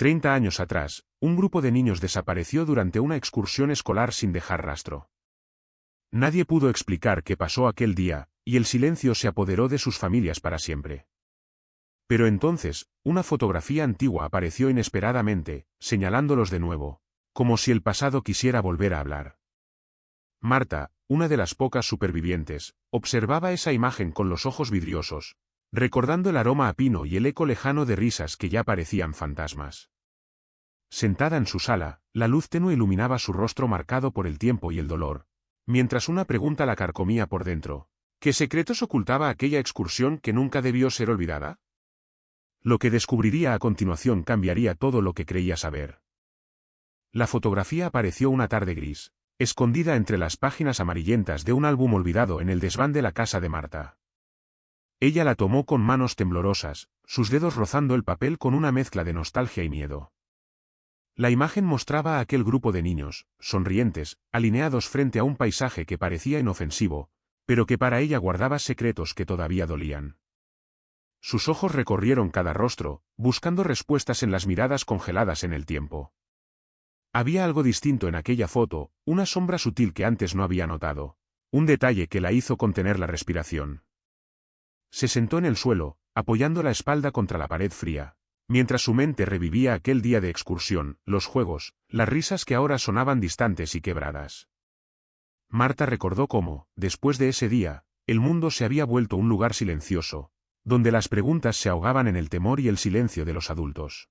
30 años atrás, un grupo de niños desapareció durante una excursión escolar sin dejar rastro. Nadie pudo explicar qué pasó aquel día, y el silencio se apoderó de sus familias para siempre. Pero entonces, una fotografía antigua apareció inesperadamente, señalándolos de nuevo, como si el pasado quisiera volver a hablar. Marta, una de las pocas supervivientes, observaba esa imagen con los ojos vidriosos, recordando el aroma a pino y el eco lejano de risas que ya parecían fantasmas. Sentada en su sala, la luz tenue iluminaba su rostro marcado por el tiempo y el dolor, mientras una pregunta la carcomía por dentro. ¿Qué secretos ocultaba aquella excursión que nunca debió ser olvidada? Lo que descubriría a continuación cambiaría todo lo que creía saber. La fotografía apareció una tarde gris, escondida entre las páginas amarillentas de un álbum olvidado en el desván de la casa de Marta. Ella la tomó con manos temblorosas, sus dedos rozando el papel con una mezcla de nostalgia y miedo. La imagen mostraba a aquel grupo de niños, sonrientes, alineados frente a un paisaje que parecía inofensivo, pero que para ella guardaba secretos que todavía dolían. Sus ojos recorrieron cada rostro, buscando respuestas en las miradas congeladas en el tiempo. Había algo distinto en aquella foto, una sombra sutil que antes no había notado, un detalle que la hizo contener la respiración. Se sentó en el suelo, apoyando la espalda contra la pared fría, mientras su mente revivía aquel día de excursión, los juegos, las risas que ahora sonaban distantes y quebradas. Marta recordó cómo, después de ese día, el mundo se había vuelto un lugar silencioso, donde las preguntas se ahogaban en el temor y el silencio de los adultos.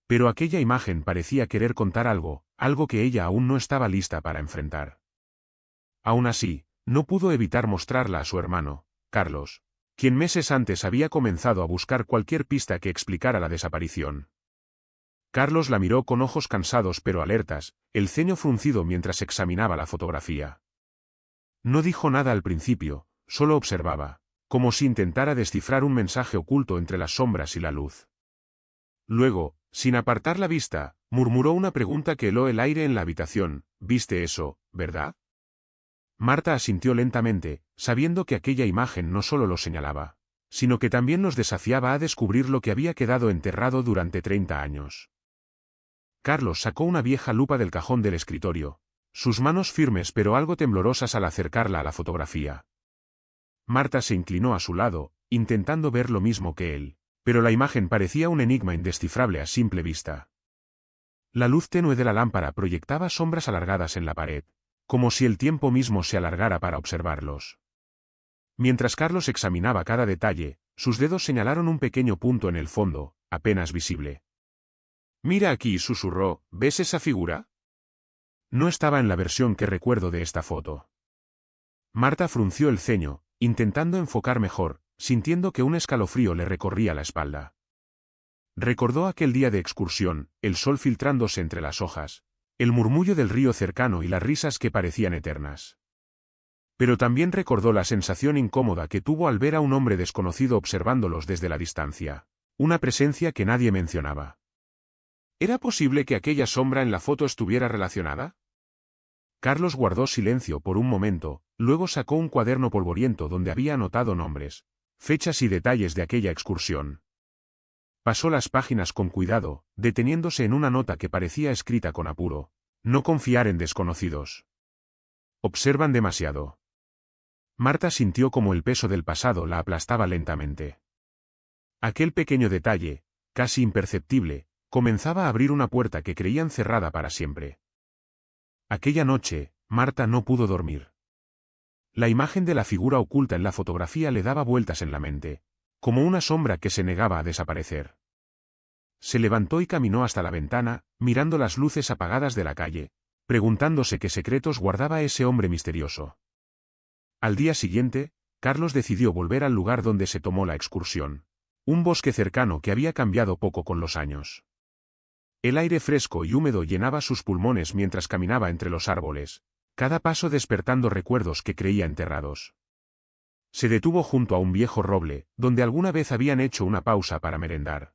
Pero aquella imagen parecía querer contar algo, algo que ella aún no estaba lista para enfrentar. Aún así, no pudo evitar mostrarla a su hermano, Carlos, quien meses antes había comenzado a buscar cualquier pista que explicara la desaparición. Carlos la miró con ojos cansados pero alertas, el ceño fruncido mientras examinaba la fotografía. No dijo nada al principio, solo observaba, como si intentara descifrar un mensaje oculto entre las sombras y la luz. Luego, sin apartar la vista, murmuró una pregunta que heló el aire en la habitación: «¿Viste eso, verdad?». Marta asintió lentamente, sabiendo que aquella imagen no solo los señalaba, sino que también los desafiaba a descubrir lo que había quedado enterrado durante 30 años. Carlos sacó una vieja lupa del cajón del escritorio, sus manos firmes pero algo temblorosas al acercarla a la fotografía. Marta se inclinó a su lado, intentando ver lo mismo que él, pero la imagen parecía un enigma indescifrable a simple vista. La luz tenue de la lámpara proyectaba sombras alargadas en la pared, como si el tiempo mismo se alargara para observarlos. Mientras Carlos examinaba cada detalle, sus dedos señalaron un pequeño punto en el fondo, apenas visible. «Mira aquí», susurró, «¿ves esa figura?». No estaba en la versión que recuerdo de esta foto. Marta frunció el ceño, intentando enfocar mejor, sintiendo que un escalofrío le recorría la espalda. Recordó aquel día de excursión, el sol filtrándose entre las hojas, el murmullo del río cercano y las risas que parecían eternas. Pero también recordó la sensación incómoda que tuvo al ver a un hombre desconocido observándolos desde la distancia, una presencia que nadie mencionaba. ¿Era posible que aquella sombra en la foto estuviera relacionada? Carlos guardó silencio por un momento, luego sacó un cuaderno polvoriento donde había anotado nombres, fechas y detalles de aquella excursión. Pasó las páginas con cuidado, deteniéndose en una nota que parecía escrita con apuro: «No confiar en desconocidos. Observan demasiado». Marta sintió como el peso del pasado la aplastaba lentamente. Aquel pequeño detalle, casi imperceptible, comenzaba a abrir una puerta que creían cerrada para siempre. Aquella noche, Marta no pudo dormir. La imagen de la figura oculta en la fotografía le daba vueltas en la mente, como una sombra que se negaba a desaparecer. Se levantó y caminó hasta la ventana, mirando las luces apagadas de la calle, preguntándose qué secretos guardaba ese hombre misterioso. Al día siguiente, Carlos decidió volver al lugar donde se tomó la excursión, un bosque cercano que había cambiado poco con los años. El aire fresco y húmedo llenaba sus pulmones mientras caminaba entre los árboles, cada paso despertando recuerdos que creía enterrados. Se detuvo junto a un viejo roble, donde alguna vez habían hecho una pausa para merendar.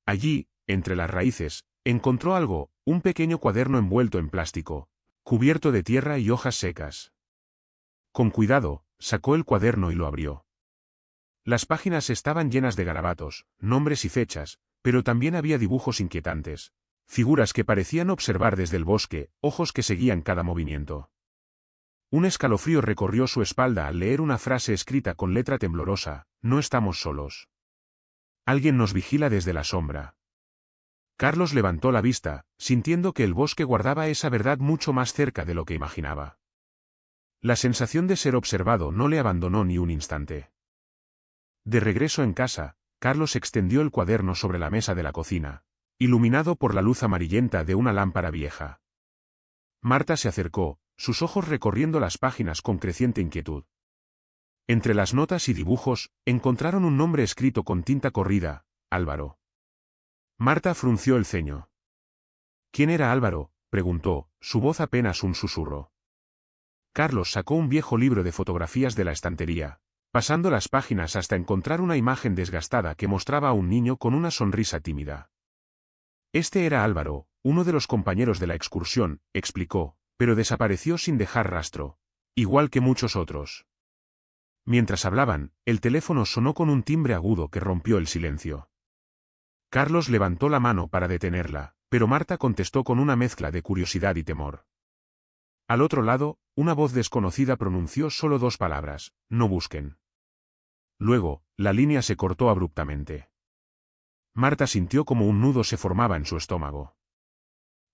Allí, entre las raíces, encontró algo, un pequeño cuaderno envuelto en plástico, cubierto de tierra y hojas secas. Con cuidado, sacó el cuaderno y lo abrió. Las páginas estaban llenas de garabatos, nombres y fechas, pero también había dibujos inquietantes. Figuras que parecían observar desde el bosque, ojos que seguían cada movimiento. Un escalofrío recorrió su espalda al leer una frase escrita con letra temblorosa: no estamos solos. Alguien nos vigila desde la sombra. Carlos levantó la vista, sintiendo que el bosque guardaba esa verdad mucho más cerca de lo que imaginaba. La sensación de ser observado no le abandonó ni un instante. De regreso en casa, Carlos extendió el cuaderno sobre la mesa de la cocina, iluminado por la luz amarillenta de una lámpara vieja. Marta se acercó, sus ojos recorriendo las páginas con creciente inquietud. Entre las notas y dibujos, encontraron un nombre escrito con tinta corrida: Álvaro. Marta frunció el ceño. ¿Quién era Álvaro?, preguntó, su voz apenas un susurro. Carlos sacó un viejo libro de fotografías de la estantería, pasando las páginas hasta encontrar una imagen desgastada que mostraba a un niño con una sonrisa tímida. Este era Álvaro, uno de los compañeros de la excursión, explicó, pero desapareció sin dejar rastro, igual que muchos otros. Mientras hablaban, el teléfono sonó con un timbre agudo que rompió el silencio. Carlos levantó la mano para detenerla, pero Marta contestó con una mezcla de curiosidad y temor. Al otro lado, una voz desconocida pronunció solo 2 palabras: no busquen. Luego, la línea se cortó abruptamente. Marta sintió como un nudo se formaba en su estómago.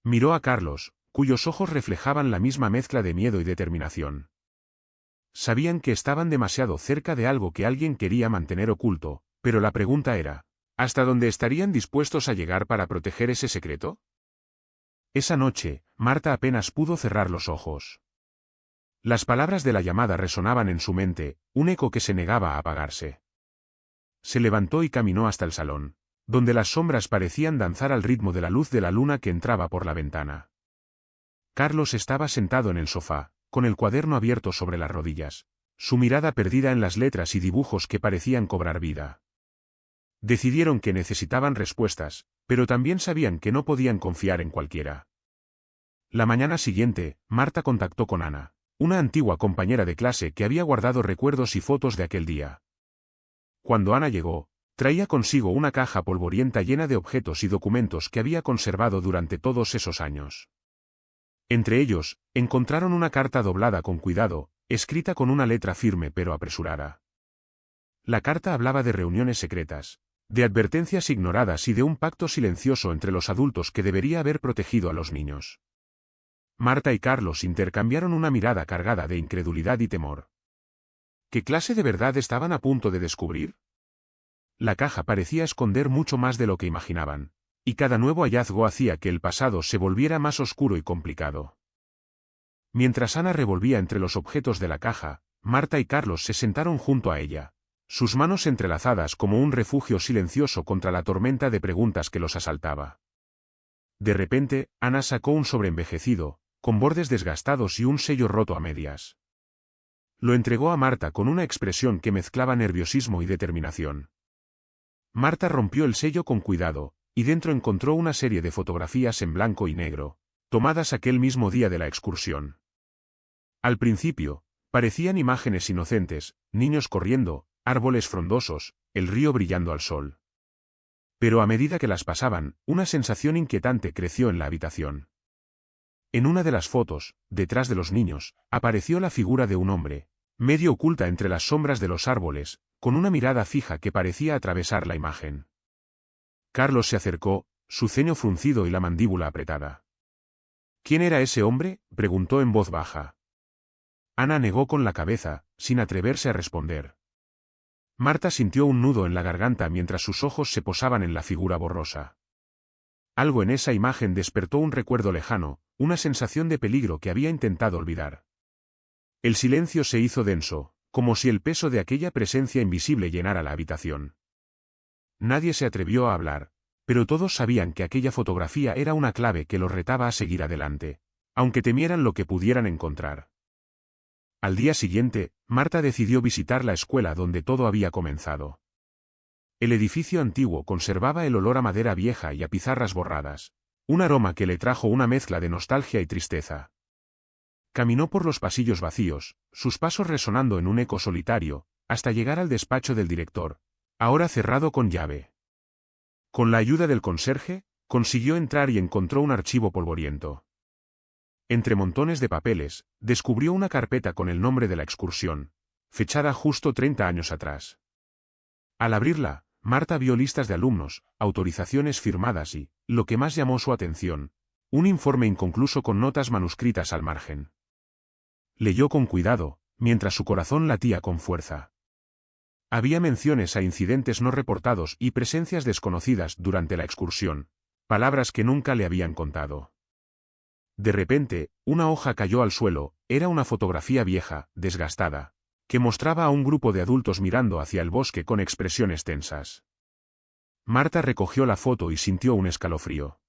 Miró a Carlos, cuyos ojos reflejaban la misma mezcla de miedo y determinación. Sabían que estaban demasiado cerca de algo que alguien quería mantener oculto, pero la pregunta era: ¿hasta dónde estarían dispuestos a llegar para proteger ese secreto? Esa noche, Marta apenas pudo cerrar los ojos. Las palabras de la llamada resonaban en su mente, un eco que se negaba a apagarse. Se levantó y caminó hasta el salón, donde las sombras parecían danzar al ritmo de la luz de la luna que entraba por la ventana. Carlos estaba sentado en el sofá, con el cuaderno abierto sobre las rodillas, su mirada perdida en las letras y dibujos que parecían cobrar vida. Decidieron que necesitaban respuestas, pero también sabían que no podían confiar en cualquiera. La mañana siguiente, Marta contactó con Ana, una antigua compañera de clase que había guardado recuerdos y fotos de aquel día. Cuando Ana llegó, traía consigo una caja polvorienta llena de objetos y documentos que había conservado durante todos esos años. Entre ellos, encontraron una carta doblada con cuidado, escrita con una letra firme pero apresurada. La carta hablaba de reuniones secretas, de advertencias ignoradas y de un pacto silencioso entre los adultos que debería haber protegido a los niños. Marta y Carlos intercambiaron una mirada cargada de incredulidad y temor. ¿Qué clase de verdad estaban a punto de descubrir? La caja parecía esconder mucho más de lo que imaginaban, y cada nuevo hallazgo hacía que el pasado se volviera más oscuro y complicado. Mientras Ana revolvía entre los objetos de la caja, Marta y Carlos se sentaron junto a ella, sus manos entrelazadas como un refugio silencioso contra la tormenta de preguntas que los asaltaba. De repente, Ana sacó un sobre envejecido, con bordes desgastados y un sello roto a medias. Lo entregó a Marta con una expresión que mezclaba nerviosismo y determinación. Marta rompió el sello con cuidado, y dentro encontró una serie de fotografías en blanco y negro, tomadas aquel mismo día de la excursión. Al principio, parecían imágenes inocentes, niños corriendo, árboles frondosos, el río brillando al sol. Pero a medida que las pasaban, una sensación inquietante creció en la habitación. En una de las fotos, detrás de los niños, apareció la figura de un hombre, medio oculta entre las sombras de los árboles, con una mirada fija que parecía atravesar la imagen. Carlos se acercó, su ceño fruncido y la mandíbula apretada. ¿Quién era ese hombre?, preguntó en voz baja. Ana negó con la cabeza, sin atreverse a responder. Marta sintió un nudo en la garganta mientras sus ojos se posaban en la figura borrosa. Algo en esa imagen despertó un recuerdo lejano, una sensación de peligro que había intentado olvidar. El silencio se hizo denso, como si el peso de aquella presencia invisible llenara la habitación. Nadie se atrevió a hablar, pero todos sabían que aquella fotografía era una clave que los retaba a seguir adelante, aunque temieran lo que pudieran encontrar. Al día siguiente, Marta decidió visitar la escuela donde todo había comenzado. El edificio antiguo conservaba el olor a madera vieja y a pizarras borradas, un aroma que le trajo una mezcla de nostalgia y tristeza. Caminó por los pasillos vacíos, sus pasos resonando en un eco solitario, hasta llegar al despacho del director, ahora cerrado con llave. Con la ayuda del conserje, consiguió entrar y encontró un archivo polvoriento. Entre montones de papeles, descubrió una carpeta con el nombre de la excursión, fechada justo 30 años atrás. Al abrirla, Marta vio listas de alumnos, autorizaciones firmadas y, lo que más llamó su atención, un informe inconcluso con notas manuscritas al margen. Leyó con cuidado, mientras su corazón latía con fuerza. Había menciones a incidentes no reportados y presencias desconocidas durante la excursión, palabras que nunca le habían contado. De repente, una hoja cayó al suelo, era una fotografía vieja, desgastada, que mostraba a un grupo de adultos mirando hacia el bosque con expresiones tensas. Marta recogió la foto y sintió un escalofrío.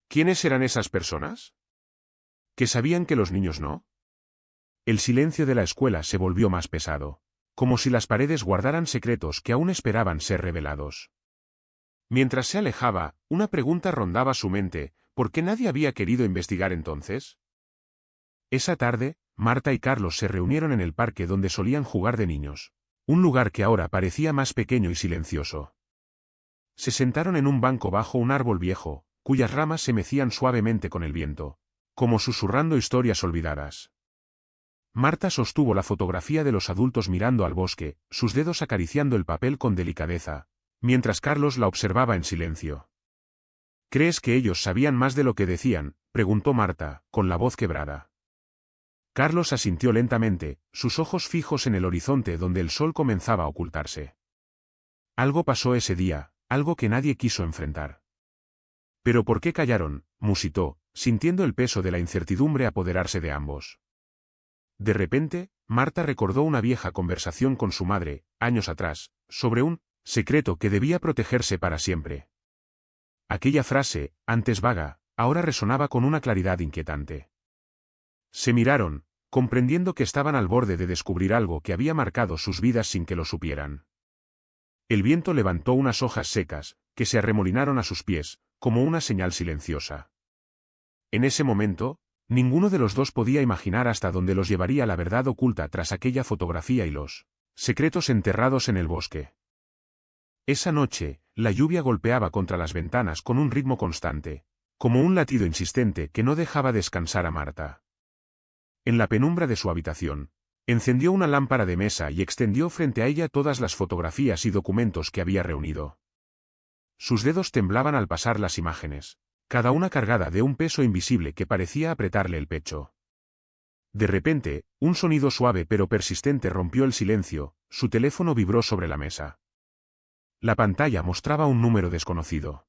¿Quiénes eran esas personas? ¿Que sabían que los niños no? El silencio de la escuela se volvió más pesado, como si las paredes guardaran secretos que aún esperaban ser revelados. Mientras se alejaba, una pregunta rondaba su mente: ¿por qué nadie había querido investigar entonces? Esa tarde, Marta y Carlos se reunieron en el parque donde solían jugar de niños, un lugar que ahora parecía más pequeño y silencioso. Se sentaron en un banco bajo un árbol viejo, cuyas ramas se mecían suavemente con el viento, como susurrando historias olvidadas. Marta sostuvo la fotografía de los adultos mirando al bosque, sus dedos acariciando el papel con delicadeza, mientras Carlos la observaba en silencio. ¿Crees que ellos sabían más de lo que decían?, preguntó Marta, con la voz quebrada. Carlos asintió lentamente, sus ojos fijos en el horizonte donde el sol comenzaba a ocultarse. Algo pasó ese día, algo que nadie quiso enfrentar. ¿Pero por qué callaron?, musitó, sintiendo el peso de la incertidumbre apoderarse de ambos. De repente, Marta recordó una vieja conversación con su madre, años atrás, sobre un secreto que debía protegerse para siempre. Aquella frase, antes vaga, ahora resonaba con una claridad inquietante. Se miraron, comprendiendo que estaban al borde de descubrir algo que había marcado sus vidas sin que lo supieran. El viento levantó unas hojas secas, que se arremolinaron a sus pies, como una señal silenciosa. En ese momento, ninguno de los dos podía imaginar hasta dónde los llevaría la verdad oculta tras aquella fotografía y los secretos enterrados en el bosque. Esa noche, la lluvia golpeaba contra las ventanas con un ritmo constante, como un latido insistente que no dejaba descansar a Marta. En la penumbra de su habitación, encendió una lámpara de mesa y extendió frente a ella todas las fotografías y documentos que había reunido. Sus dedos temblaban al pasar las imágenes, cada una cargada de un peso invisible que parecía apretarle el pecho. De repente, un sonido suave pero persistente rompió el silencio, su teléfono vibró sobre la mesa. La pantalla mostraba un número desconocido.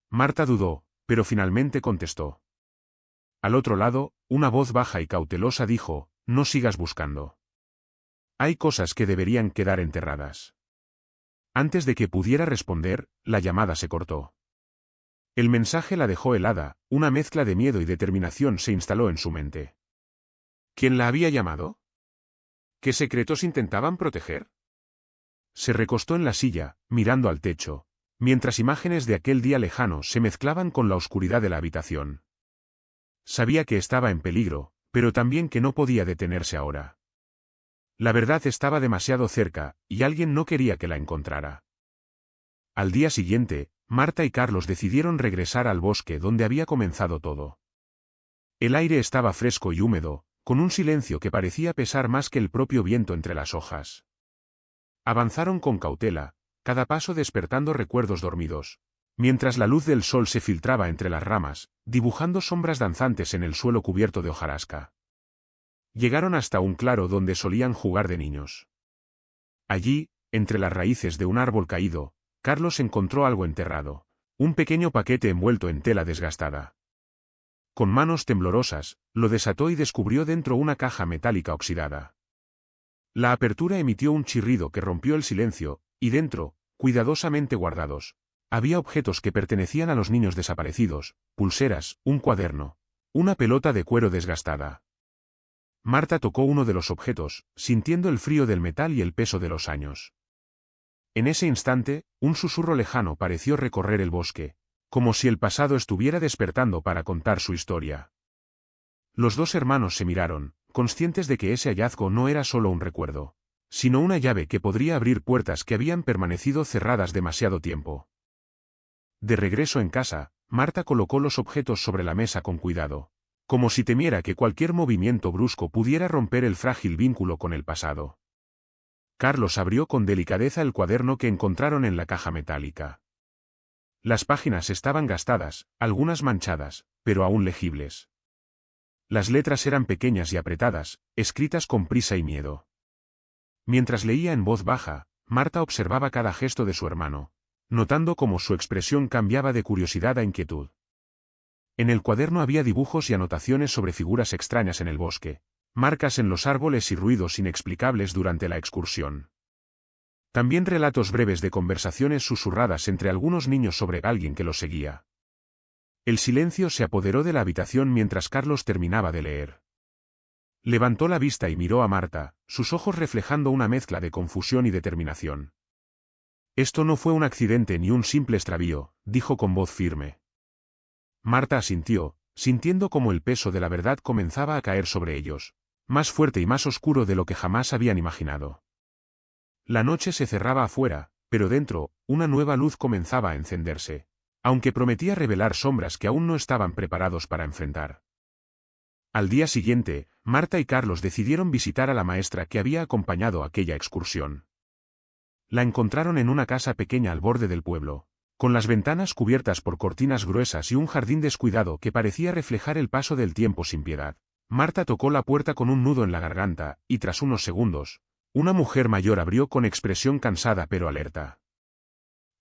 Marta dudó, pero finalmente contestó. Al otro lado, una voz baja y cautelosa dijo: no sigas buscando. Hay cosas que deberían quedar enterradas. Antes de que pudiera responder, la llamada se cortó. El mensaje la dejó helada, una mezcla de miedo y determinación se instaló en su mente. ¿Quién la había llamado? ¿Qué secretos intentaban proteger? Se recostó en la silla, mirando al techo, mientras imágenes de aquel día lejano se mezclaban con la oscuridad de la habitación. Sabía que estaba en peligro, pero también que no podía detenerse ahora. La verdad estaba demasiado cerca, y alguien no quería que la encontrara. Al día siguiente, Marta y Carlos decidieron regresar al bosque donde había comenzado todo. El aire estaba fresco y húmedo, con un silencio que parecía pesar más que el propio viento entre las hojas. Avanzaron con cautela, cada paso despertando recuerdos dormidos, mientras la luz del sol se filtraba entre las ramas, dibujando sombras danzantes en el suelo cubierto de hojarasca. Llegaron hasta un claro donde solían jugar de niños. Allí, entre las raíces de un árbol caído, Carlos encontró algo enterrado, un pequeño paquete envuelto en tela desgastada. Con manos temblorosas, lo desató y descubrió dentro una caja metálica oxidada. La apertura emitió un chirrido que rompió el silencio, y dentro, cuidadosamente guardados, había objetos que pertenecían a los niños desaparecidos: pulseras, un cuaderno, una pelota de cuero desgastada. Marta tocó uno de los objetos, sintiendo el frío del metal y el peso de los años. En ese instante, un susurro lejano pareció recorrer el bosque, como si el pasado estuviera despertando para contar su historia. Los dos hermanos se miraron, conscientes de que ese hallazgo no era solo un recuerdo, sino una llave que podría abrir puertas que habían permanecido cerradas demasiado tiempo. De regreso en casa, Marta colocó los objetos sobre la mesa con cuidado, como si temiera que cualquier movimiento brusco pudiera romper el frágil vínculo con el pasado. Carlos abrió con delicadeza el cuaderno que encontraron en la caja metálica. Las páginas estaban gastadas, algunas manchadas, pero aún legibles. Las letras eran pequeñas y apretadas, escritas con prisa y miedo. Mientras leía en voz baja, Marta observaba cada gesto de su hermano, notando cómo su expresión cambiaba de curiosidad a inquietud. En el cuaderno había dibujos y anotaciones sobre figuras extrañas en el bosque, marcas en los árboles y ruidos inexplicables durante la excursión. También relatos breves de conversaciones susurradas entre algunos niños sobre alguien que los seguía. El silencio se apoderó de la habitación mientras Carlos terminaba de leer. Levantó la vista y miró a Marta, sus ojos reflejando una mezcla de confusión y determinación. Esto no fue un accidente ni un simple extravío, dijo con voz firme. Marta asintió, sintiendo cómo el peso de la verdad comenzaba a caer sobre ellos, más fuerte y más oscuro de lo que jamás habían imaginado. La noche se cerraba afuera, pero dentro, una nueva luz comenzaba a encenderse, aunque prometía revelar sombras que aún no estaban preparados para enfrentar. Al día siguiente, Marta y Carlos decidieron visitar a la maestra que había acompañado aquella excursión. La encontraron en una casa pequeña al borde del pueblo, con las ventanas cubiertas por cortinas gruesas y un jardín descuidado que parecía reflejar el paso del tiempo sin piedad. Marta tocó la puerta con un nudo en la garganta, y tras unos segundos, una mujer mayor abrió con expresión cansada pero alerta.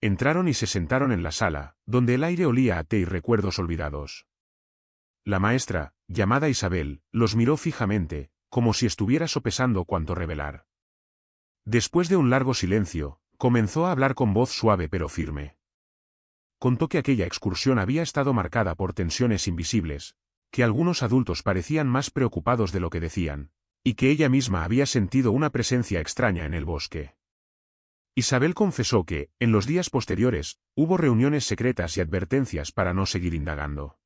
Entraron y se sentaron en la sala, donde el aire olía a té y recuerdos olvidados. La maestra, llamada Isabel, los miró fijamente, como si estuviera sopesando cuánto revelar. Después de un largo silencio, comenzó a hablar con voz suave pero firme. Contó que aquella excursión había estado marcada por tensiones invisibles, que algunos adultos parecían más preocupados de lo que decían, y que ella misma había sentido una presencia extraña en el bosque. Isabel confesó que, en los días posteriores, hubo reuniones secretas y advertencias para no seguir indagando.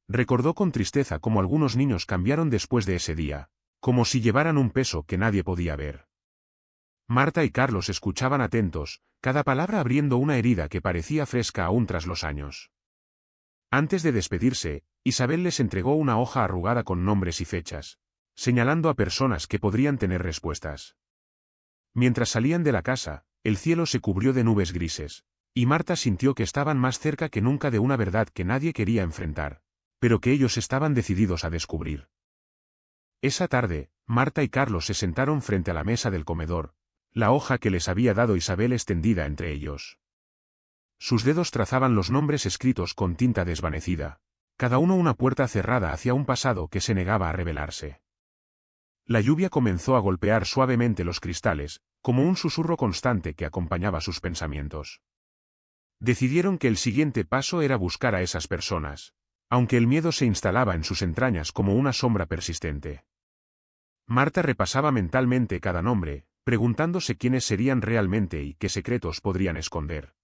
Recordó con tristeza cómo algunos niños cambiaron después de ese día, como si llevaran un peso que nadie podía ver. Marta y Carlos escuchaban atentos, cada palabra abriendo una herida que parecía fresca aún tras los años. Antes de despedirse, Isabel les entregó una hoja arrugada con nombres y fechas, señalando a personas que podrían tener respuestas. Mientras salían de la casa, el cielo se cubrió de nubes grises, y Marta sintió que estaban más cerca que nunca de una verdad que nadie quería enfrentar, pero que ellos estaban decididos a descubrir. Esa tarde, Marta y Carlos se sentaron frente a la mesa del comedor, la hoja que les había dado Isabel extendida entre ellos. Sus dedos trazaban los nombres escritos con tinta desvanecida, cada uno una puerta cerrada hacia un pasado que se negaba a revelarse. La lluvia comenzó a golpear suavemente los cristales, como un susurro constante que acompañaba sus pensamientos. Decidieron que el siguiente paso era buscar a esas personas, aunque el miedo se instalaba en sus entrañas como una sombra persistente. Marta repasaba mentalmente cada nombre, preguntándose quiénes serían realmente y qué secretos podrían esconder.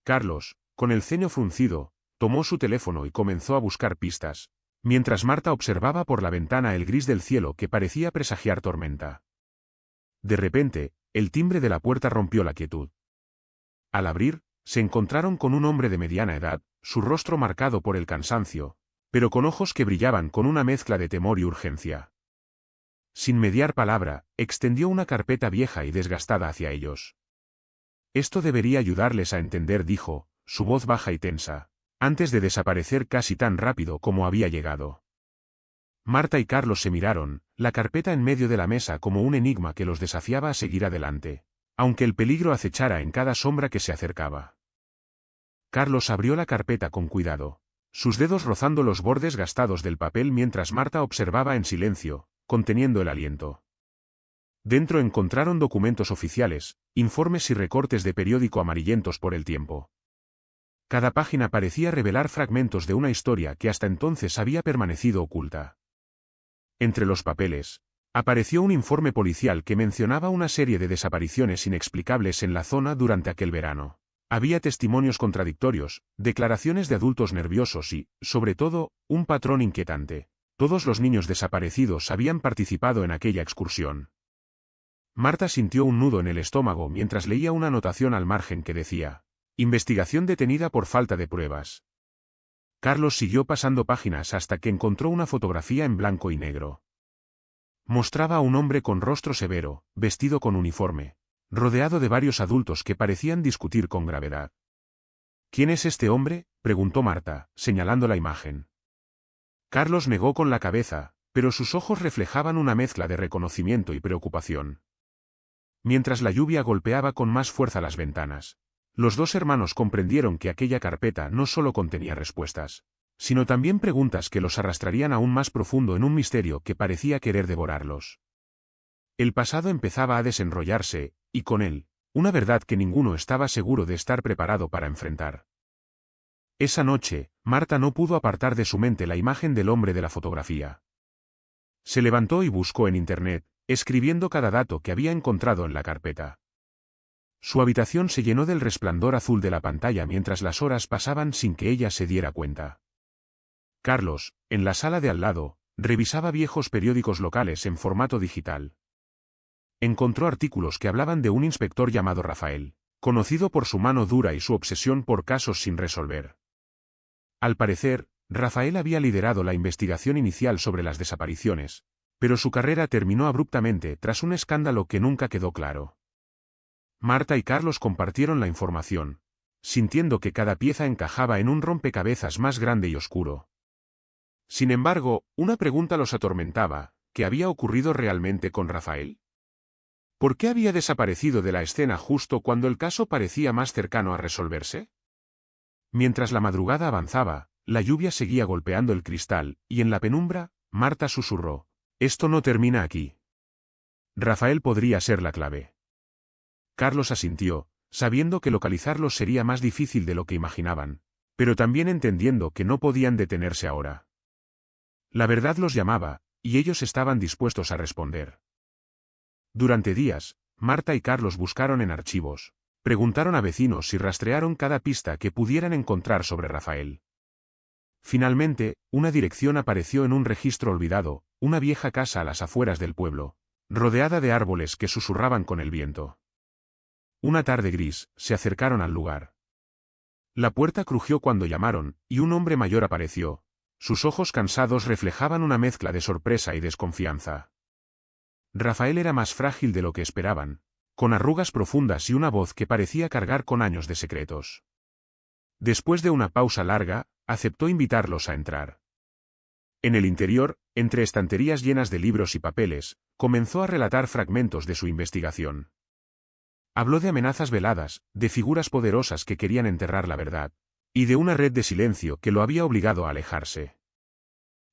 Carlos, con el ceño fruncido, tomó su teléfono y comenzó a buscar pistas, mientras Marta observaba por la ventana el gris del cielo que parecía presagiar tormenta. De repente, el timbre de la puerta rompió la quietud. Al abrir, se encontraron con un hombre de mediana edad, su rostro marcado por el cansancio, pero con ojos que brillaban con una mezcla de temor y urgencia. Sin mediar palabra, extendió una carpeta vieja y desgastada hacia ellos. Esto debería ayudarles a entender, dijo, su voz baja y tensa, antes de desaparecer casi tan rápido como había llegado. Marta y Carlos se miraron, la carpeta en medio de la mesa como un enigma que los desafiaba a seguir adelante, aunque el peligro acechara en cada sombra que se acercaba. Carlos abrió la carpeta con cuidado, sus dedos rozando los bordes gastados del papel mientras Marta observaba en silencio, conteniendo el aliento. Dentro encontraron documentos oficiales, informes y recortes de periódico amarillentos por el tiempo. Cada página parecía revelar fragmentos de una historia que hasta entonces había permanecido oculta. Entre los papeles, apareció un informe policial que mencionaba una serie de desapariciones inexplicables en la zona durante aquel verano. Había testimonios contradictorios, declaraciones de adultos nerviosos y, sobre todo, un patrón inquietante. Todos los niños desaparecidos habían participado en aquella excursión. Marta sintió un nudo en el estómago mientras leía una anotación al margen que decía: Investigación detenida por falta de pruebas. Carlos siguió pasando páginas hasta que encontró una fotografía en blanco y negro. Mostraba a un hombre con rostro severo, vestido con uniforme, rodeado de varios adultos que parecían discutir con gravedad. ¿Quién es este hombre?, preguntó Marta, señalando la imagen. Carlos negó con la cabeza, pero sus ojos reflejaban una mezcla de reconocimiento y preocupación. Mientras la lluvia golpeaba con más fuerza las ventanas, los dos hermanos comprendieron que aquella carpeta no solo contenía respuestas, sino también preguntas que los arrastrarían aún más profundo en un misterio que parecía querer devorarlos. El pasado empezaba a desenrollarse, y con él, una verdad que ninguno estaba seguro de estar preparado para enfrentar. Esa noche, Marta no pudo apartar de su mente la imagen del hombre de la fotografía. Se levantó y buscó en Internet, escribiendo cada dato que había encontrado en la carpeta. Su habitación se llenó del resplandor azul de la pantalla mientras las horas pasaban sin que ella se diera cuenta. Carlos, en la sala de al lado, revisaba viejos periódicos locales en formato digital. Encontró artículos que hablaban de un inspector llamado Rafael, conocido por su mano dura y su obsesión por casos sin resolver. Al parecer, Rafael había liderado la investigación inicial sobre las desapariciones, pero su carrera terminó abruptamente tras un escándalo que nunca quedó claro. Marta y Carlos compartieron la información, sintiendo que cada pieza encajaba en un rompecabezas más grande y oscuro. Sin embargo, una pregunta los atormentaba: ¿qué había ocurrido realmente con Rafael? ¿Por qué había desaparecido de la escena justo cuando el caso parecía más cercano a resolverse? Mientras la madrugada avanzaba, la lluvia seguía golpeando el cristal, y en la penumbra, Marta susurró: «Esto no termina aquí. Rafael podría ser la clave». Carlos asintió, sabiendo que localizarlos sería más difícil de lo que imaginaban, pero también entendiendo que no podían detenerse ahora. La verdad los llamaba, y ellos estaban dispuestos a responder. Durante días, Marta y Carlos buscaron en archivos, preguntaron a vecinos y rastrearon cada pista que pudieran encontrar sobre Rafael. Finalmente, una dirección apareció en un registro olvidado, una vieja casa a las afueras del pueblo, rodeada de árboles que susurraban con el viento. Una tarde gris, se acercaron al lugar. La puerta crujió cuando llamaron, y un hombre mayor apareció. Sus ojos cansados reflejaban una mezcla de sorpresa y desconfianza. Rafael era más frágil de lo que esperaban, con arrugas profundas y una voz que parecía cargar con años de secretos. Después de una pausa larga, aceptó invitarlos a entrar. En el interior, entre estanterías llenas de libros y papeles, comenzó a relatar fragmentos de su investigación. Habló de amenazas veladas, de figuras poderosas que querían enterrar la verdad, y de una red de silencio que lo había obligado a alejarse.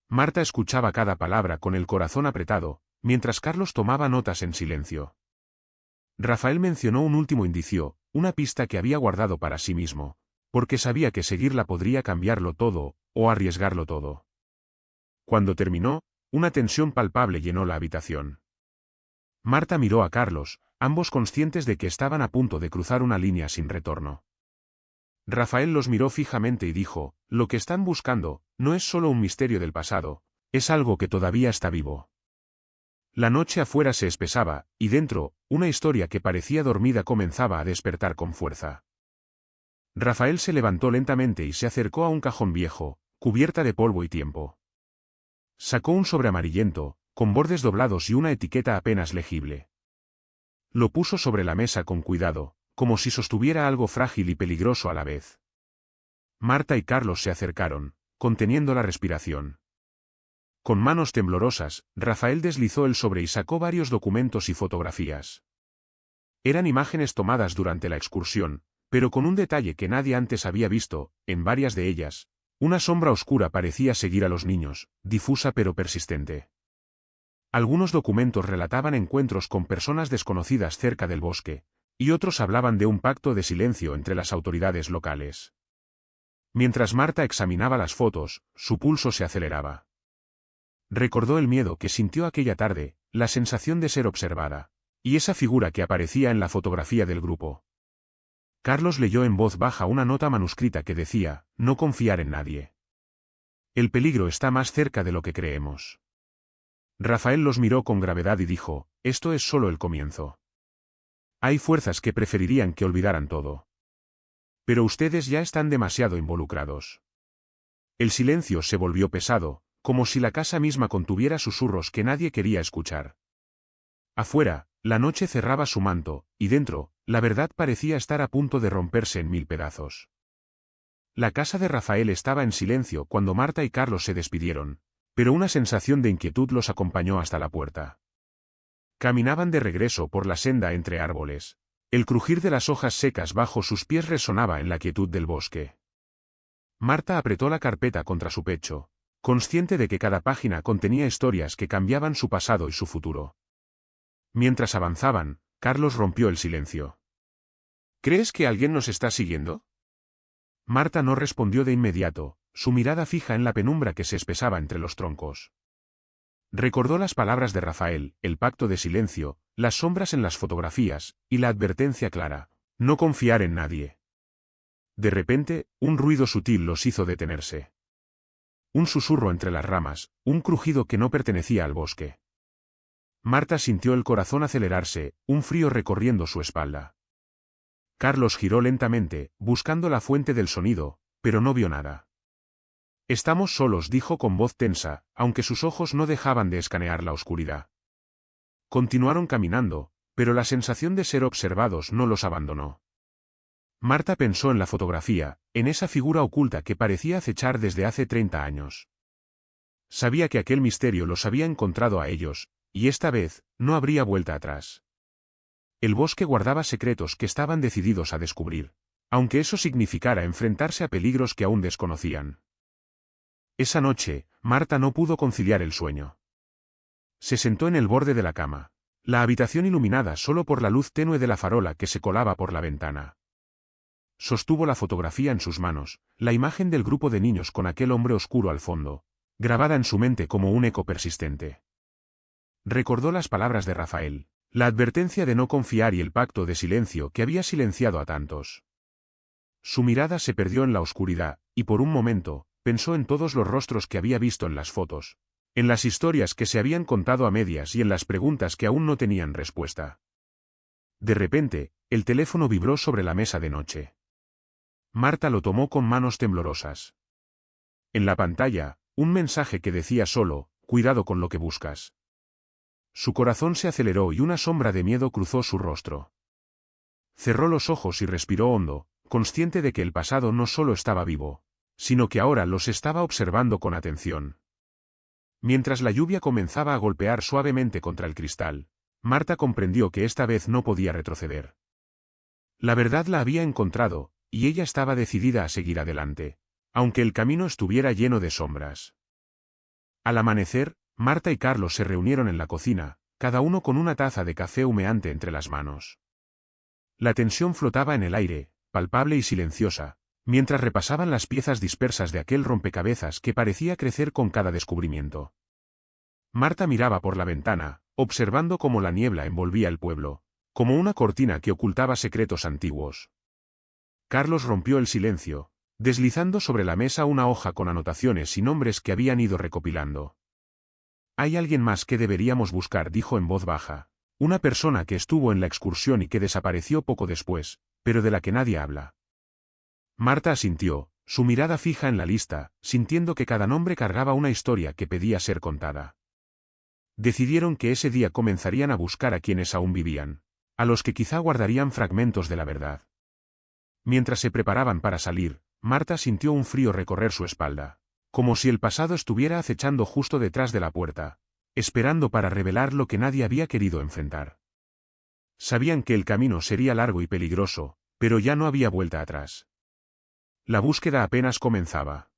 Marta escuchaba cada palabra con el corazón apretado, mientras Carlos tomaba notas en silencio. Rafael mencionó un último indicio, una pista que había guardado para sí mismo, porque sabía que seguirla podría cambiarlo todo, o arriesgarlo todo. Cuando terminó, una tensión palpable llenó la habitación. Marta miró a Carlos, ambos conscientes de que estaban a punto de cruzar una línea sin retorno. Rafael los miró fijamente y dijo: «Lo que están buscando no es solo un misterio del pasado, es algo que todavía está vivo». La noche afuera se espesaba, y dentro, una historia que parecía dormida comenzaba a despertar con fuerza. Rafael se levantó lentamente y se acercó a un cajón viejo, cubierta de polvo y tiempo. Sacó un sobre amarillento, con bordes doblados y una etiqueta apenas legible. Lo puso sobre la mesa con cuidado, como si sostuviera algo frágil y peligroso a la vez. Marta y Carlos se acercaron, conteniendo la respiración. Con manos temblorosas, Rafael deslizó el sobre y sacó varios documentos y fotografías. Eran imágenes tomadas durante la excursión, pero con un detalle que nadie antes había visto: en varias de ellas, una sombra oscura parecía seguir a los niños, difusa pero persistente. Algunos documentos relataban encuentros con personas desconocidas cerca del bosque, y otros hablaban de un pacto de silencio entre las autoridades locales. Mientras Marta examinaba las fotos, su pulso se aceleraba. Recordó el miedo que sintió aquella tarde, la sensación de ser observada, y esa figura que aparecía en la fotografía del grupo. Carlos leyó en voz baja una nota manuscrita que decía: «No confiar en nadie. El peligro está más cerca de lo que creemos». Rafael los miró con gravedad y dijo: «Esto es solo el comienzo. Hay fuerzas que preferirían que olvidaran todo». Pero ustedes ya están demasiado involucrados. El silencio se volvió pesado, como si la casa misma contuviera susurros que nadie quería escuchar. Afuera, la noche cerraba su manto, y dentro, la verdad parecía estar a punto de romperse en 1000 pedazos. La casa de Rafael estaba en silencio cuando Marta y Carlos se despidieron, pero una sensación de inquietud los acompañó hasta la puerta. Caminaban de regreso por la senda entre árboles. El crujir de las hojas secas bajo sus pies resonaba en la quietud del bosque. Marta apretó la carpeta contra su pecho, consciente de que cada página contenía historias que cambiaban su pasado y su futuro. Mientras avanzaban, Carlos rompió el silencio. ¿Crees que alguien nos está siguiendo? Marta no respondió de inmediato, su mirada fija en la penumbra que se espesaba entre los troncos. Recordó las palabras de Rafael, el pacto de silencio, las sombras en las fotografías, y la advertencia clara: no confiar en nadie. De repente, un ruido sutil los hizo detenerse. Un susurro entre las ramas, un crujido que no pertenecía al bosque. Marta sintió el corazón acelerarse, un frío recorriendo su espalda. Carlos giró lentamente, buscando la fuente del sonido, pero no vio nada. Estamos solos, dijo con voz tensa, aunque sus ojos no dejaban de escanear la oscuridad. Continuaron caminando, pero la sensación de ser observados no los abandonó. Marta pensó en la fotografía, en esa figura oculta que parecía acechar desde hace 30 años. Sabía que aquel misterio los había encontrado a ellos, y esta vez, no habría vuelta atrás. El bosque guardaba secretos que estaban decididos a descubrir, aunque eso significara enfrentarse a peligros que aún desconocían. Esa noche, Marta no pudo conciliar el sueño. Se sentó en el borde de la cama, la habitación iluminada solo por la luz tenue de la farola que se colaba por la ventana. Sostuvo la fotografía en sus manos, la imagen del grupo de niños con aquel hombre oscuro al fondo, grabada en su mente como un eco persistente. Recordó las palabras de Rafael, la advertencia de no confiar y el pacto de silencio que había silenciado a tantos. Su mirada se perdió en la oscuridad, y por un momento, pensó en todos los rostros que había visto en las fotos, en las historias que se habían contado a medias y en las preguntas que aún no tenían respuesta. De repente, el teléfono vibró sobre la mesa de noche. Marta lo tomó con manos temblorosas. En la pantalla, un mensaje que decía solo: cuidado con lo que buscas. Su corazón se aceleró y una sombra de miedo cruzó su rostro. Cerró los ojos y respiró hondo, consciente de que el pasado no solo estaba vivo, sino que ahora los estaba observando con atención. Mientras la lluvia comenzaba a golpear suavemente contra el cristal, Marta comprendió que esta vez no podía retroceder. La verdad la había encontrado, y ella estaba decidida a seguir adelante, aunque el camino estuviera lleno de sombras. Al amanecer, Marta y Carlos se reunieron en la cocina, cada uno con una taza de café humeante entre las manos. La tensión flotaba en el aire, palpable y silenciosa, mientras repasaban las piezas dispersas de aquel rompecabezas que parecía crecer con cada descubrimiento. Marta miraba por la ventana, observando cómo la niebla envolvía el pueblo, como una cortina que ocultaba secretos antiguos. Carlos rompió el silencio, deslizando sobre la mesa una hoja con anotaciones y nombres que habían ido recopilando. Hay alguien más que deberíamos buscar, dijo en voz baja, una persona que estuvo en la excursión y que desapareció poco después, pero de la que nadie habla. Marta asintió, su mirada fija en la lista, sintiendo que cada nombre cargaba una historia que pedía ser contada. Decidieron que ese día comenzarían a buscar a quienes aún vivían, a los que quizá guardarían fragmentos de la verdad. Mientras se preparaban para salir, Marta sintió un frío recorrer su espalda, como si el pasado estuviera acechando justo detrás de la puerta, esperando para revelar lo que nadie había querido enfrentar. Sabían que el camino sería largo y peligroso, pero ya no había vuelta atrás. La búsqueda apenas comenzaba.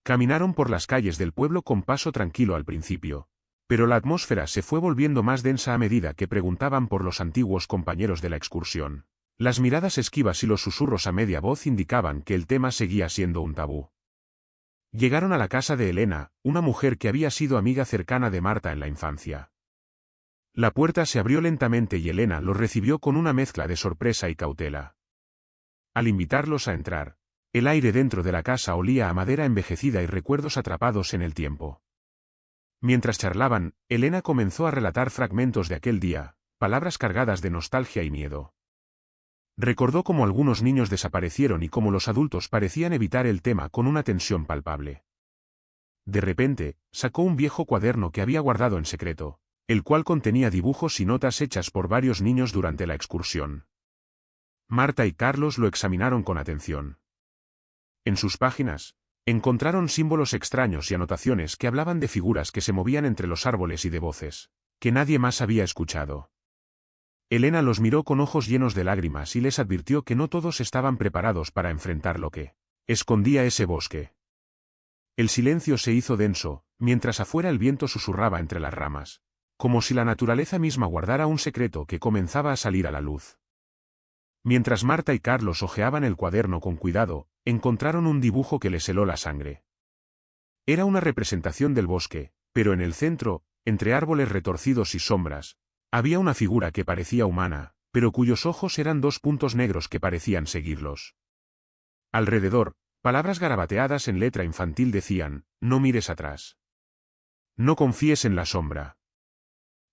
Caminaron por las calles del pueblo con paso tranquilo al principio, pero la atmósfera se fue volviendo más densa a medida que preguntaban por los antiguos compañeros de la excursión. Las miradas esquivas y los susurros a media voz indicaban que el tema seguía siendo un tabú. Llegaron a la casa de Elena, una mujer que había sido amiga cercana de Marta en la infancia. La puerta se abrió lentamente y Elena los recibió con una mezcla de sorpresa y cautela. Al invitarlos a entrar, el aire dentro de la casa olía a madera envejecida y recuerdos atrapados en el tiempo. Mientras charlaban, Elena comenzó a relatar fragmentos de aquel día, palabras cargadas de nostalgia y miedo. Recordó cómo algunos niños desaparecieron y cómo los adultos parecían evitar el tema con una tensión palpable. De repente, sacó un viejo cuaderno que había guardado en secreto, el cual contenía dibujos y notas hechas por varios niños durante la excursión. Marta y Carlos lo examinaron con atención. En sus páginas, encontraron símbolos extraños y anotaciones que hablaban de figuras que se movían entre los árboles y de voces que nadie más había escuchado. Elena los miró con ojos llenos de lágrimas y les advirtió que no todos estaban preparados para enfrentar lo que escondía ese bosque. El silencio se hizo denso, mientras afuera el viento susurraba entre las ramas, como si la naturaleza misma guardara un secreto que comenzaba a salir a la luz. Mientras Marta y Carlos hojeaban el cuaderno con cuidado, encontraron un dibujo que les heló la sangre. Era una representación del bosque, pero en el centro, entre árboles retorcidos y sombras, había una figura que parecía humana, pero cuyos ojos eran dos puntos negros que parecían seguirlos. Alrededor, palabras garabateadas en letra infantil decían: no mires atrás. No confíes en la sombra.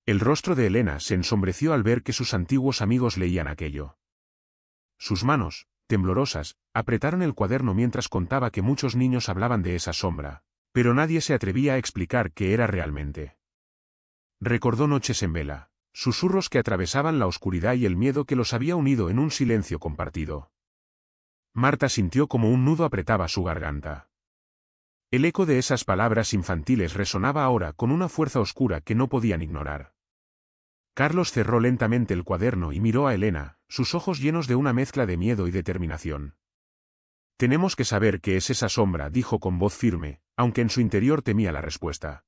El rostro de Elena se ensombreció al ver que sus antiguos amigos leían aquello. Sus manos, temblorosas, apretaron el cuaderno mientras contaba que muchos niños hablaban de esa sombra, pero nadie se atrevía a explicar qué era realmente. Recordó noches en vela, susurros que atravesaban la oscuridad y el miedo que los había unido en un silencio compartido. Marta sintió como un nudo apretaba su garganta. El eco de esas palabras infantiles resonaba ahora con una fuerza oscura que no podían ignorar. Carlos cerró lentamente el cuaderno y miró a Elena, sus ojos llenos de una mezcla de miedo y determinación. Tenemos que saber qué es esa sombra, dijo con voz firme, aunque en su interior temía la respuesta.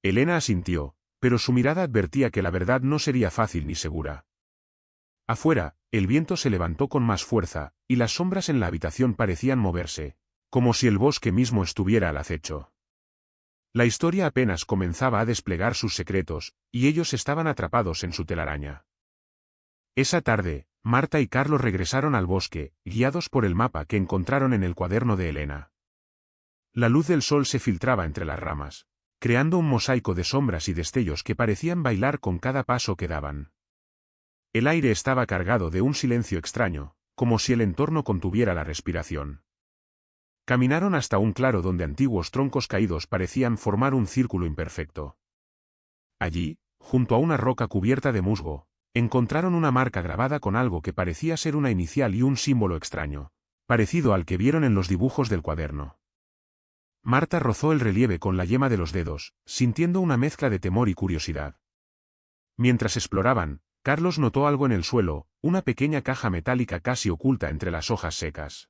Elena asintió, pero su mirada advertía que la verdad no sería fácil ni segura. Afuera, el viento se levantó con más fuerza, y las sombras en la habitación parecían moverse, como si el bosque mismo estuviera al acecho. La historia apenas comenzaba a desplegar sus secretos, y ellos estaban atrapados en su telaraña. Esa tarde, Marta y Carlos regresaron al bosque, guiados por el mapa que encontraron en el cuaderno de Elena. La luz del sol se filtraba entre las ramas, creando un mosaico de sombras y destellos que parecían bailar con cada paso que daban. El aire estaba cargado de un silencio extraño, como si el entorno contuviera la respiración. Caminaron hasta un claro donde antiguos troncos caídos parecían formar un círculo imperfecto. Allí, junto a una roca cubierta de musgo, encontraron una marca grabada con algo que parecía ser una inicial y un símbolo extraño, parecido al que vieron en los dibujos del cuaderno. Marta rozó el relieve con la yema de los dedos, sintiendo una mezcla de temor y curiosidad. Mientras exploraban, Carlos notó algo en el suelo, una pequeña caja metálica casi oculta entre las hojas secas.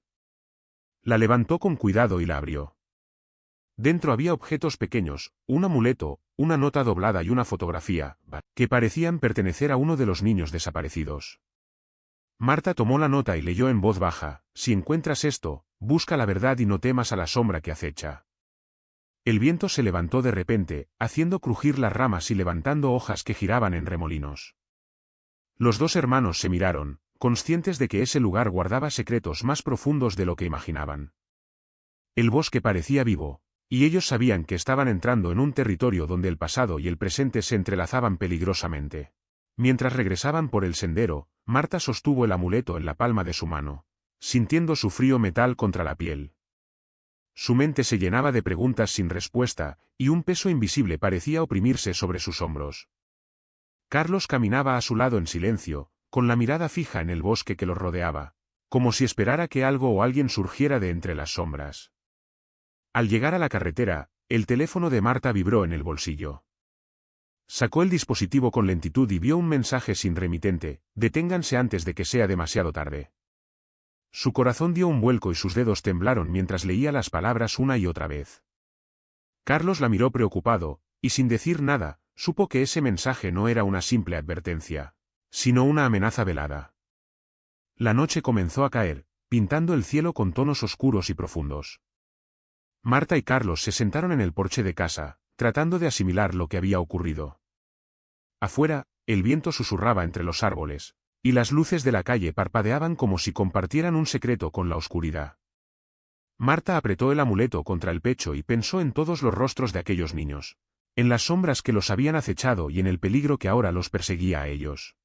La levantó con cuidado y la abrió. Dentro había objetos pequeños, un amuleto, una nota doblada y una fotografía, que parecían pertenecer a uno de los niños desaparecidos. Marta tomó la nota y leyó en voz baja: si encuentras esto, busca la verdad y no temas a la sombra que acecha. El viento se levantó de repente, haciendo crujir las ramas y levantando hojas que giraban en remolinos. Los dos hermanos se miraron, conscientes de que ese lugar guardaba secretos más profundos de lo que imaginaban. El bosque parecía vivo, y ellos sabían que estaban entrando en un territorio donde el pasado y el presente se entrelazaban peligrosamente. Mientras regresaban por el sendero, Marta sostuvo el amuleto en la palma de su mano, sintiendo su frío metal contra la piel. Su mente se llenaba de preguntas sin respuesta, y un peso invisible parecía oprimirse sobre sus hombros. Carlos caminaba a su lado en silencio, con la mirada fija en el bosque que los rodeaba, como si esperara que algo o alguien surgiera de entre las sombras. Al llegar a la carretera, el teléfono de Marta vibró en el bolsillo. Sacó el dispositivo con lentitud y vio un mensaje sin remitente: deténganse antes de que sea demasiado tarde. Su corazón dio un vuelco y sus dedos temblaron mientras leía las palabras una y otra vez. Carlos la miró preocupado, y sin decir nada, supo que ese mensaje no era una simple advertencia, sino una amenaza velada. La noche comenzó a caer, pintando el cielo con tonos oscuros y profundos. Marta y Carlos se sentaron en el porche de casa, tratando de asimilar lo que había ocurrido. Afuera, el viento susurraba entre los árboles, y las luces de la calle parpadeaban como si compartieran un secreto con la oscuridad. Marta apretó el amuleto contra el pecho y pensó en todos los rostros de aquellos niños, en las sombras que los habían acechado y en el peligro que ahora los perseguía a ellos.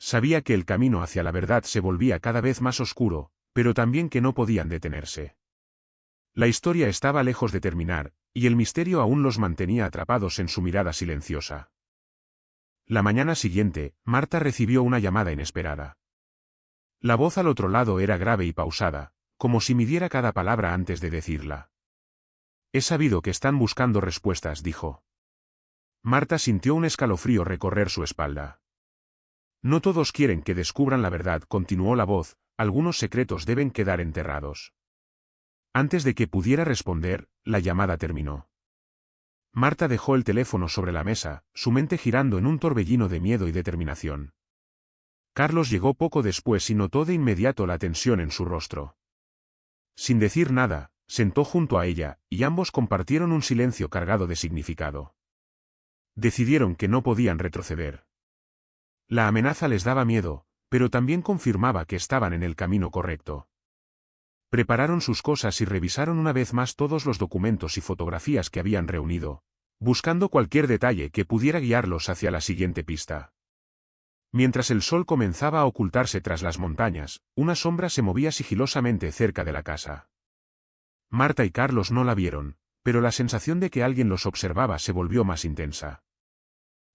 Sabía que el camino hacia la verdad se volvía cada vez más oscuro, pero también que no podían detenerse. La historia estaba lejos de terminar, y el misterio aún los mantenía atrapados en su mirada silenciosa. La mañana siguiente, Marta recibió una llamada inesperada. La voz al otro lado era grave y pausada, como si midiera cada palabra antes de decirla. «He sabido que están buscando respuestas», dijo. Marta sintió un escalofrío recorrer su espalda. «No todos quieren que descubran la verdad», continuó la voz, «algunos secretos deben quedar enterrados». Antes de que pudiera responder, la llamada terminó. Marta dejó el teléfono sobre la mesa, su mente girando en un torbellino de miedo y determinación. Carlos llegó poco después y notó de inmediato la tensión en su rostro. Sin decir nada, sentó junto a ella, y ambos compartieron un silencio cargado de significado. Decidieron que no podían retroceder. La amenaza les daba miedo, pero también confirmaba que estaban en el camino correcto. Prepararon sus cosas y revisaron una vez más todos los documentos y fotografías que habían reunido, buscando cualquier detalle que pudiera guiarlos hacia la siguiente pista. Mientras el sol comenzaba a ocultarse tras las montañas, una sombra se movía sigilosamente cerca de la casa. Marta y Carlos no la vieron, pero la sensación de que alguien los observaba se volvió más intensa.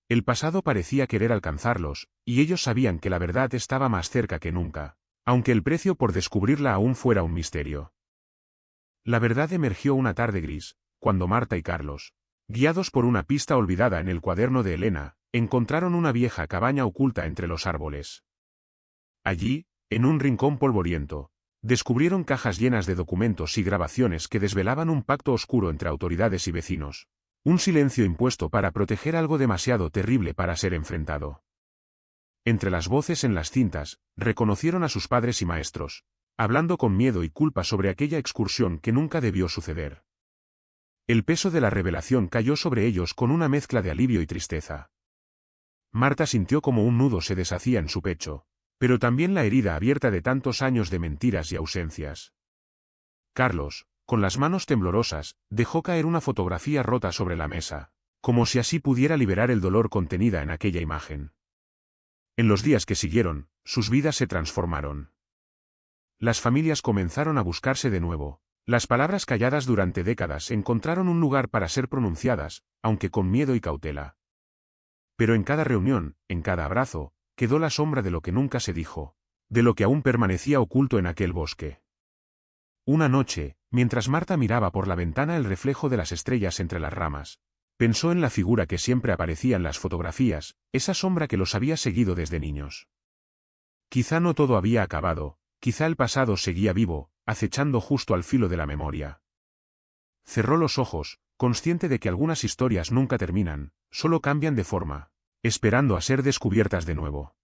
El pasado parecía querer alcanzarlos, y ellos sabían que la verdad estaba más cerca que nunca, aunque el precio por descubrirla aún fuera un misterio. La verdad emergió una tarde gris, cuando Marta y Carlos, guiados por una pista olvidada en el cuaderno de Elena, encontraron una vieja cabaña oculta entre los árboles. Allí, en un rincón polvoriento, descubrieron cajas llenas de documentos y grabaciones que desvelaban un pacto oscuro entre autoridades y vecinos, un silencio impuesto para proteger algo demasiado terrible para ser enfrentado. Entre las voces en las cintas, reconocieron a sus padres y maestros, hablando con miedo y culpa sobre aquella excursión que nunca debió suceder. El peso de la revelación cayó sobre ellos con una mezcla de alivio y tristeza. Marta sintió como un nudo se deshacía en su pecho, pero también la herida abierta de tantos años de mentiras y ausencias. Carlos, con las manos temblorosas, dejó caer una fotografía rota sobre la mesa, como si así pudiera liberar el dolor contenida en aquella imagen. En los días que siguieron, sus vidas se transformaron. Las familias comenzaron a buscarse de nuevo. Las palabras calladas durante décadas encontraron un lugar para ser pronunciadas, aunque con miedo y cautela. Pero en cada reunión, en cada abrazo, quedó la sombra de lo que nunca se dijo, de lo que aún permanecía oculto en aquel bosque. Una noche, mientras Marta miraba por la ventana el reflejo de las estrellas entre las ramas, pensó en la figura que siempre aparecía en las fotografías, esa sombra que los había seguido desde niños. Quizá no todo había acabado, quizá el pasado seguía vivo, acechando justo al filo de la memoria. Cerró los ojos, consciente de que algunas historias nunca terminan, solo cambian de forma, esperando a ser descubiertas de nuevo.